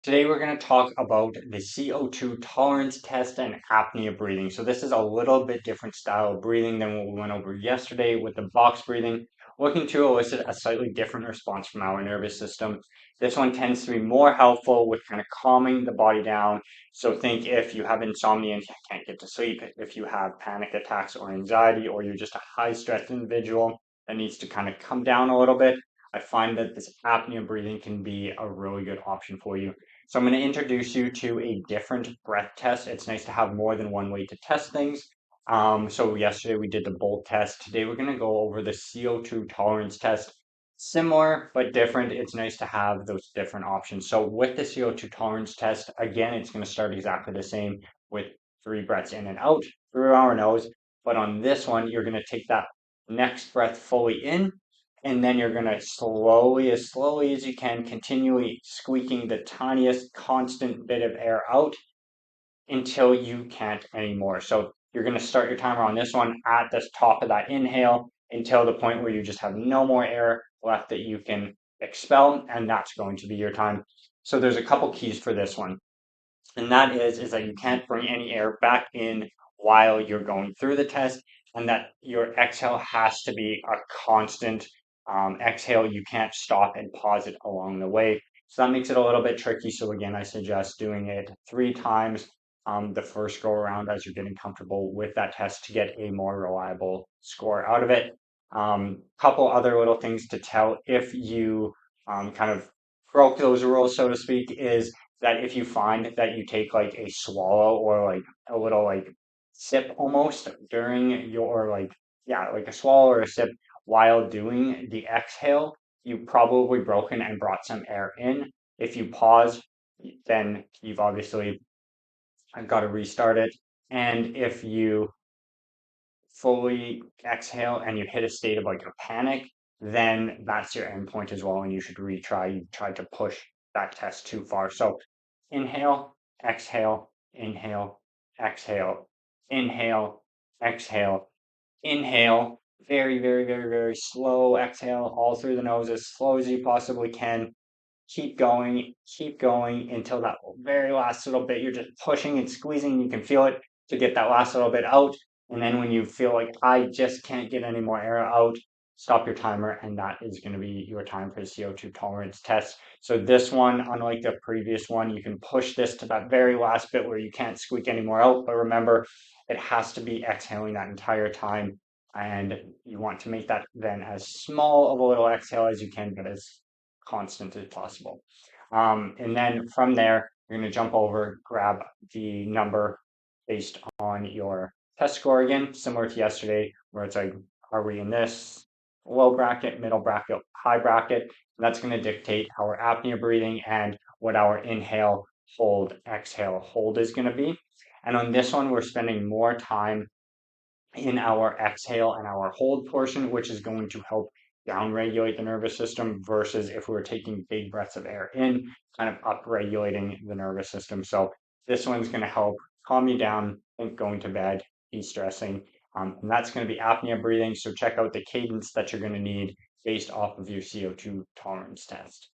Today we're going to talk about the CO2 tolerance test and apnea breathing. So this is a little bit different style of breathing than what we went over yesterday with the box breathing, looking to elicit a slightly different response from our nervous system. This one tends to be more helpful with kind of calming the body down. So think if you have insomnia and you can't get to sleep, if you have panic attacks or anxiety, or you're just a high stress individual that needs to kind of come down a little bit, I find that this apnea breathing can be a really good option for you. So I'm going to introduce you to a different breath test. It's nice to have more than one way to test things. So yesterday we did the bolt test. Today we're going to go over the CO2 tolerance test. Similar but different. It's nice to have those different options. So with the CO2 tolerance test, again, it's going to start exactly the same with 3 breaths in and out through our nose. But on this one, you're going to take that next breath fully in, and then you're going to slowly as you can, continually squeaking the tiniest constant bit of air out until you can't anymore. So you're going to start your timer on this one at the top of that inhale until the point where you just have no more air left that you can expel, and that's going to be your time. So there's a couple keys for this one, and that is that you can't bring any air back in while you're going through the test, and that your exhale has to be a constant exhale. You can't stop and pause it along the way. So that makes it a little bit tricky. So again, I suggest doing it 3 times the first go around as you're getting comfortable with that test to get a more reliable score out of it. Couple other little things to tell if you kind of broke those rules, so to speak, is that if you find that you take like a swallow or like a little like sip almost during your like a swallow or a sip while doing the exhale, you've probably broken and brought some air in. If you pause, then you've obviously got to restart it. And if you fully exhale and you hit a state of like a panic, then that's your endpoint as well, and you should retry. You tried to push that test too far. So inhale, exhale, inhale, exhale, inhale, exhale, inhale. Very slow exhale all through the nose as slow as you possibly can. Keep going until that very last little bit. You're just pushing and squeezing. You can feel it to get that last little bit out. And then when you feel like I just can't get any more air out, stop your timer, and that is going to be your time for the CO2 tolerance test. So this one, unlike the previous one, you can push this to that very last bit where you can't squeak anymore out. But remember, it has to be exhaling that entire time. And you want to make that then as small of a little exhale as you can, but as constant as possible. And then from there, you're going to jump over, grab the number based on your test score again, similar to yesterday, where it's like, are we in this low bracket, middle bracket, high bracket? And that's going to dictate our apnea breathing and what our inhale, hold, exhale, hold is going to be. And on this one, we're spending more time in our exhale and our hold portion, which is going to help downregulate the nervous system versus if we were taking big breaths of air in, kind of upregulating the nervous system. So this one's going to help calm you down, think going to bed, de-stressing. And that's going to be apnea breathing. So check out the cadence that you're going to need based off of your CO2 tolerance test.